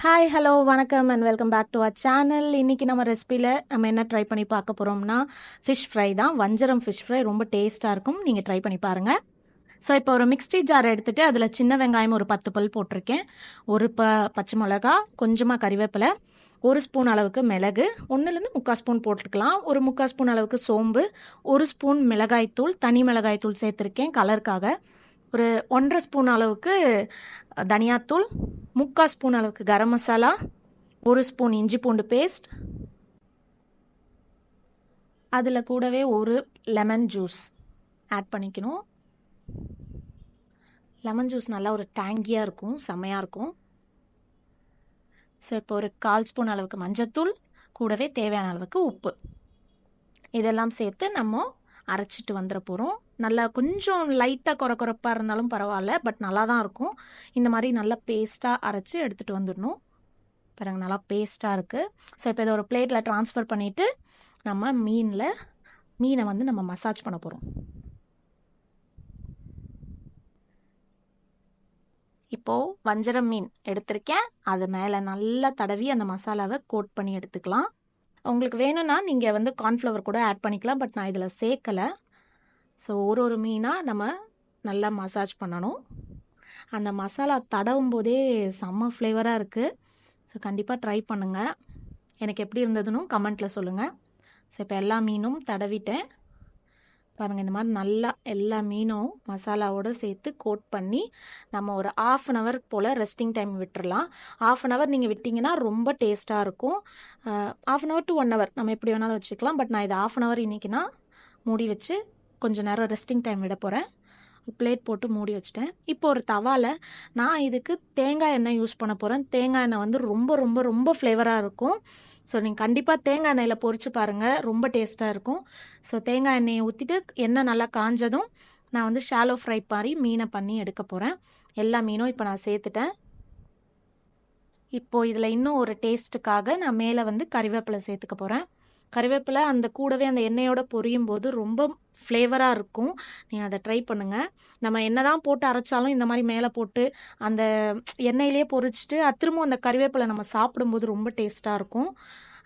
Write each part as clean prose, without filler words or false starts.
Hi hello வணக்கம் and welcome back to our channel. இன்றைக்கி நம்ம ரெசிபியில் நம்ம என்ன ட்ரை பண்ணி பார்க்க போகிறோம்னா ஃபிஷ் ஃப்ரை தான். வஞ்சரம் ஃபிஷ் ஃப்ரை ரொம்ப டேஸ்ட்டாக இருக்கும். நீங்கள் ட்ரை பண்ணி பாருங்கள். ஸோ இப்போ ஒரு மிக்ஸி ஜார் எடுத்துகிட்டு அதில் சின்ன வெங்காயம் ஒரு 10 பல் போட்டிருக்கேன், ஒரு பச்சை மிளகா, கொஞ்சமாக கறிவேப்பிலை, 1 ஸ்பூன் அளவுக்கு மிளகு, 1லேருந்து 3/4 ஸ்பூன் போட்டுக்கலாம், ஒரு 3/4 ஸ்பூன் அளவுக்கு சோம்பு, 1 ஸ்பூன் மிளகாய்த்தூள், தனி மிளகாய்த்தூள் சேர்த்துருக்கேன் கலருக்காக, ஒரு 1.5 ஸ்பூன் அளவுக்கு தனியாத்தூள், 3/4 ஸ்பூன் அளவுக்கு கரம் மசாலா, 1 ஸ்பூன் இஞ்சி பூண்டு பேஸ்ட், அதில் கூடவே ஒரு லெமன் ஜூஸ் ஆட் பண்ணிக்கணும். லெமன் ஜூஸ் நல்லா ஒரு டேங்கியாக இருக்கும், செம்மையாக இருக்கும். ஸோ இப்போ ஒரு 1/4 ஸ்பூன் அளவுக்கு மஞ்சத்தூள், கூடவே தேவையான அளவுக்கு உப்பு, இதெல்லாம் சேர்த்து நம்ம அரைச்சிட்டு வந்துட போகிறோம். நல்லா கொஞ்சம் லைட்டாக குறப்பாக இருந்தாலும் பரவாயில்ல, பட் நல்லா தான் இருக்கும். இந்த மாதிரி நல்லா பேஸ்ட்டாக அரைச்சி எடுத்துகிட்டு வந்துடணும். பாருங்க நல்லா பேஸ்ட்டாக இருக்குது. ஸோ இப்போ இதை ஒரு பிளேட்டில் ட்ரான்ஸ்ஃபர் பண்ணிவிட்டு நம்ம மீனை வந்து நம்ம மசாஜ் பண்ண போகிறோம். இப்போது வஞ்சரம் மீன் எடுத்திருக்கேன், அது மேலே நல்லா தடவி அந்த மசாலாவை கோட் பண்ணி எடுத்துக்கலாம். உங்களுக்கு வேணும்னா நீங்கள் வந்து கார்ன்ஃப்ளவர் கூட ஆட் பண்ணிக்கலாம், பட் நான் இதில் சேர்க்கலை. ஸோ ஒரு மீனாக நம்ம நல்லா மசாஜ் பண்ணணும். அந்த மசாலா தடவும் போதே செம்ம ஃப்ளேவராக இருக்குது. ஸோ கண்டிப்பாக ட்ரை பண்ணுங்கள். எனக்கு எப்படி இருந்ததுன்னு கமெண்ட்டில் சொல்லுங்கள். ஸோ இப்போ எல்லா மீனும் தடவிட்டேன். பாருங்கள், இந்த மாதிரி நல்லா எல்லா மீனும் மசாலாவோடு சேர்த்து கோட் பண்ணி நம்ம ஒரு 1/2 hour போல் ரெஸ்டிங் டைம் விட்டுறலாம். 1/2 hour நீங்கள் விட்டிங்கன்னா ரொம்ப டேஸ்ட்டாக இருக்கும். 1/2 hour to 1 hour நம்ம எப்படி வேணாலும் வச்சுக்கலாம், பட் நான் இது 1/2 hour இன்றைக்கினா மூடி வச்சு கொஞ்சம் நேரம் ரெஸ்டிங் டைம் விட போகிறேன். பிளேட் போட்டு மூடி வச்சிட்டேன். இப்போ ஒரு தவாவில் நான் இதுக்கு தேங்காய் எண்ணெய் யூஸ் பண்ண போகிறேன். தேங்காய் எண்ணெய் வந்து ரொம்ப ரொம்ப ரொம்ப ஃப்ளேவராக இருக்கும். ஸோ நீங்கள் கண்டிப்பாக தேங்காய் எண்ணெயில் பொரிச்சு பாருங்கள், ரொம்ப டேஸ்ட்டாக இருக்கும். ஸோ தேங்காய் எண்ணெயை ஊற்றிட்டு எண்ணெய் நல்லா காஞ்சதும் நான் வந்து ஷாலோ ஃப்ரை மாதிரி மீனை பண்ணி எடுக்க போகிறேன். எல்லா மீனும் இப்போ நான் சேர்த்துட்டேன். இப்போது இதில் இன்னும் ஒரு டேஸ்ட்டுக்காக நான் மேலே வந்து கறிவேப்பிலை சேர்த்துக்க போகிறேன். கறிவேப்பிலை அந்த கூடவே அந்த எண்ணெயோட பொரியும் போது ரொம்ப ஃப்ளேவராக இருக்கும். நீங்கள் அதை ட்ரை பண்ணுங்கள். நம்ம என்ன தான் போட்டு அரைச்சாலும் இந்த மாதிரி மேலே போட்டு அந்த எண்ணெயிலே பொரிச்சிட்டு திரும்பவும் அந்த கறிவேப்பிலை நம்ம சாப்பிடும்போது ரொம்ப டேஸ்ட்டாக இருக்கும்.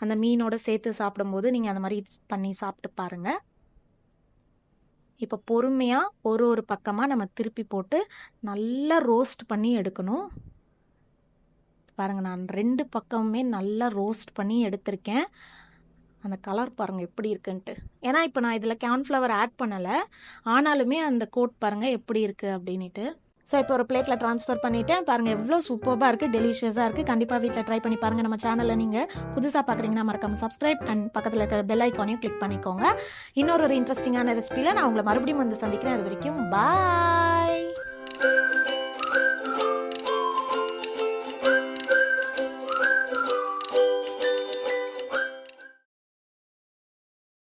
அந்த மீனோட சேர்த்து சாப்பிடும்போது நீங்கள் அந்த மாதிரி பண்ணி சாப்பிட்டு பாருங்கள். இப்போ பொறுமையாக ஒரு பக்கமாக நம்ம திருப்பி போட்டு நல்லா ரோஸ்ட் பண்ணி எடுக்கணும். பாருங்கள், நான் 2 பக்கமுமே நல்லா ரோஸ்ட் பண்ணி எடுத்திருக்கேன். அந்த கலர் பாருங்கள் எப்படி இருக்குன்ட்டு. ஏன்னா இப்போ நான் இதில் கார்ன்ஃப்ளவர் ஆட் பண்ணலை, ஆனாலுமே அந்த கோட் பாருங்கள் எப்படி இருக்குது அப்படின்ட்டு. ஸோ இப்போ ஒரு பிளேட்டில் ட்ரான்ஸ்ஃபர் பண்ணிவிட்டேன். பாருங்கள் எவ்வளோ சூப்பராக இருக்குது, டெலிஷியஸாக இருக்குது. கண்டிப்பாக வீட்டில் ட்ரை பண்ணி பாருங்கள். நம்ம சேனலில் நீங்கள் புதுசாக பார்க்குறீங்கன்னா மறக்காம சப்ஸ்கிரைப் அண்ட் பக்கத்தில் இருக்கிற பெல் ஐக்கானையும் கிளிக் பண்ணிக்கோங்க. இன்னொரு இன்ட்ரெஸ்டிங்கான ரெசிபியில் நான் உங்களை மறுபடியும் வந்து சந்திக்கிறேன். அது வரைக்கும் பாய்.